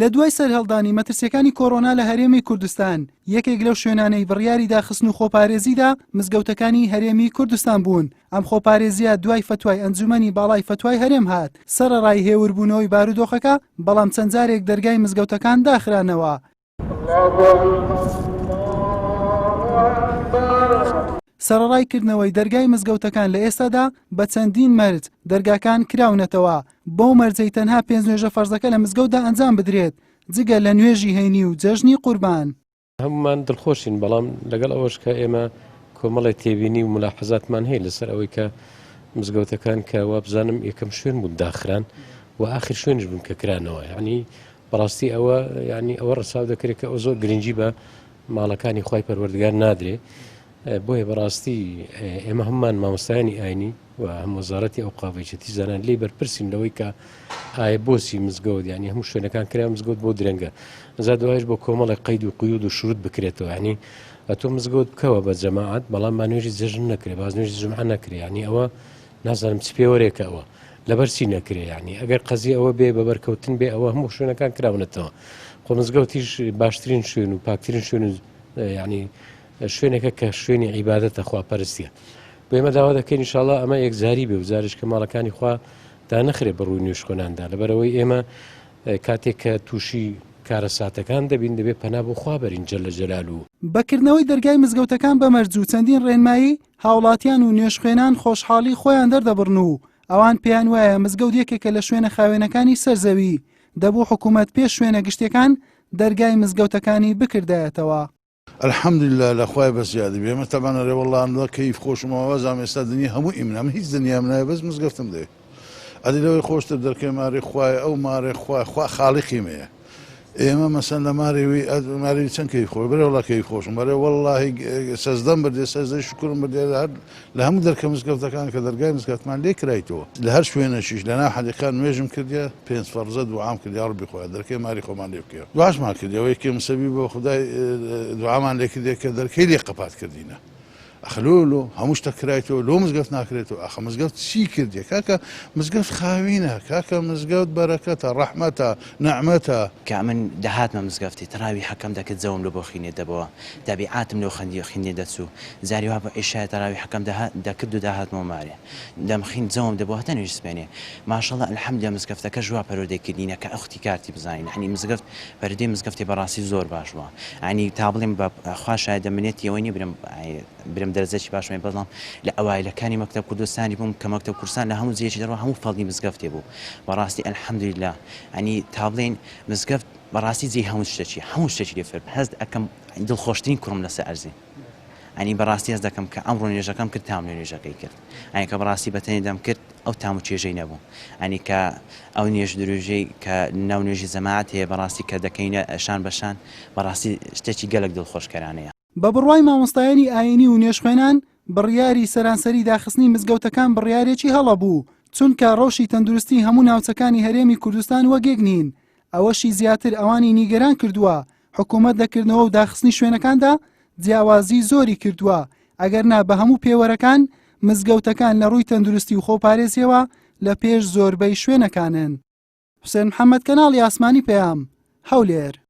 لە دوای سەرهەڵدانی مەترسیەکانی کۆڕۆنا لە هەرێمی کوردستان یەکێک لەو شوێنانەی بڕیاری داخستن و خۆپارێزیدا مزگەوتەکانی هەرێمی کوردستان بوون. ئەم خۆپارێزیە دوای فتوای ئەنجومەنی باڵای فتوای هەرێم هات سەرەڕای هێوربوونەوەی بارودۆخەکە، بەڵام چەند جارێک دەرگای مزگەوتەکان داخرانەوە. سەرەڕایکردنەوەی دەرگای مزگەوتەکان لە ئێستادا بە چەندین مەرج دەرگاکان کراونەتەوە. بۆ مەرجەی تەنها 5 نوێژە فەرزەکە لە مزگەوتدا ئەنجام بدرێت جگە لە نوێژی هەینی و جەژنی قوربان. هەمومان دڵخۆشین، بەڵام لەگەڵ ئەوەش کە ئێمە کۆمەڵی تێبینی و ملاحەزاتمان هەیە لەسەر ئەوەی کە مزگەوتەکان کە وا بزانم یەکەم شوێن بوون داخران و آخر شوێنش بوون کە کرانەوە. یعنی بەڕاستی ئەوە یعنی ئەوە ڕەساو دەکرێت کە ئەو زۆر گرنگی بە ماڵەکانی خوای پەروەردگار نادرێ. بۆیە بەڕاستی ئێمە هەممان مامۆستایانی ئاینی و هەم وەزارەتی ئەوقافێتی زانان لێ بەرپرسین لەوەی کە ئایا بۆچی مزگەوت یعنی هەموو شوێنەکان کرا مزگەوت بۆ درەنگە زاد دوایش بۆ کۆمەڵی قەید و قیود و شروط بکرێتەوە. یعنی ئەتۆ مزگەوت بکەوە بە جەماعەت، بەڵام با نوێژی جەژن نەکرێ، باز نوێژی جومعە نەکرێ. یعنی ئەوە نازانم چ پێوەرێکە ئەوە لەبەرچی نەکرێ. یعنی ئەگەر قەزی ئەوە بێ بەبەرکەوتن بێ ئەوە هەموو شوێنەکان کراونەتەوە. خۆ مزگەوتیش باشترین شوێن و پاکترین شوێن یعنی شوێنێکە کە شوێنی عیبادەتە خواپەرستیە. بۆ ئێمە داوا دەکەین ئینشاڵڵا ئەمە یەکجاری بێ و جارش کە ماڵەکانی خوا دانەخرێ بەڕووی نوێژخۆناندا. لەبەرەوەی ئێمە کاتێک کە تووشی کارە ساتەکان دەبین دەبێت پەنا بۆ خوا بەرین جەل لە جەلال و بەکردنەوەی دەرگای مزگەوتەکان بە مەرج و چەندین ڕێنمایی هاوڵاتیان و نوێژخوێنان خۆشحاڵی خۆیان دەردەبڕن و ئەوان پێیان وایە مزگەوت یەکێکە لە شوێنە خاوێنەکانی سەرزەوی دەبوو حکوومەت پێش شوێنە گشتەکان دەرگای مزگەوتەکانی بکردایەتەوە. الحمدلله لەخوای بەزیادی بێمە تەبانە ڕێ وەڵام کەیف خۆشمەوە زام ئێستا دنیا هەموو ئیمنام هیچ دنیام نایە بەس مزگەفتم دێ ئەدی لەوەی خۆشتر دەرکەی ماری خوای ئەو مارێ خوا خاڵقی مەیە. ئێمە مەسەن لە ماری چەند کەی خۆش بەرێ وڵا کەی خۆشم بەرێ وەڵڵاهی سەزدەم بردێ سەزدەی شکرم بردێ لە هەموو دەرکە مزگەوتەکان کە دەرگای مزگەوتمان لێ کرایتەوە لە هەر شوێنەشیش لەنا حەدیقان نوێژم کردیە 5 فەرزە دوعام کردیا ڕبی خۆیان دەرکەی ماری خۆمان لێ بکەوە دواشمان کردیەوەی کێ مسەبی بۆ خودای دوعامان لێ کردێ کە دەرکەی لێ قەپات کردینە ئەخلۆلۆ هەموو شتە کرایتەوە لۆ مزگەوت ناکرێتەوە ئەخە مزگەوت چی کردێ کاکە مزگەوت خاوینە کاکە مزگەوت بەرەکەتە ڕەحمەتە نەعمەتە کە من دەهاتمە مزگەوتی تەراوی حەکەم دەکرد زەوم لە بۆ خینێت دەبەوە دەبیعاتم لەو خینێ دەچوو زاری وا بە ئێشای تەراوی حەکەم دەکرد و داهاتمەوە مارێ دەمخین زەوم دەبەوە هەتا نوێژ سبێنێ ماشەڵڵا الحەمدولیا مزگەفتەکە ژوا پەروەردەیکردینە کە ئەختی کارتی بزانین عنی مزگەفت پەردەی مزگەفتی بەڕاستی زۆر باش بووە عنی تا بڵێم بە خوا شاید دەمنێت ئەوەی برم دەرەجەی باشمێ بەڵام لە ئەوایلەکانی مەکتەب کوردستانی بووم کە مەکتەب کوردستان لە هەموو جێکی دەڕۆ هەموو فەڵی مزگەفتێ بوو بەڕاستی الحەمدوللا عنی تا بڵێن مزگەفت بەڕاستی جێی هەموو شتێکی لێ فێر هەست ئەەکەم دڵخۆشترین کوڕم لەسەر ئەرزێ ئەنی بەڕاستی هەست دەکەم کە ئەمڕۆ نوێژەکەم کرد تام نوێژەکەی کرد ئەنی کە بەڕاستی بەتەنی دەم کرد ئەو تام و چێژەی نەبوو ئەنی کە ئەو نوێژ دروژەی کە ناو نوێژی جەماعەت هەیە بەڕاستی کە دەکەینە شان بەشان بەڕاستی شتێکی گەلک دڵخۆشکەرانەیە. بە بڕوای مامۆستایانی ئاینی و نوێژخوێنان بڕیاری سەرانسەری داخستنی مزگەوتەکان بڕیارێکی هەڵە بوو چونکە ڕۆژی تەندروستی هەموو ناوچەکانی هەرێمی کوردستان وەگێک نین. ئەوەشی زیاتر ئەوانی نیگەران کردووە حکوومەت دەکردنەوە و داخستنی شوێنەکاندا جیاوازی زۆری کردووە ئەگەر نا بە هەموو پێوەرەکان مزگەوتەکان لە ڕووی تەندروستی و خۆپارێزیەوە لە پێش زۆربەی شوێنەکانن. حوسێن محەممەد کەناڵی ئاسمانی پێام هەولێر.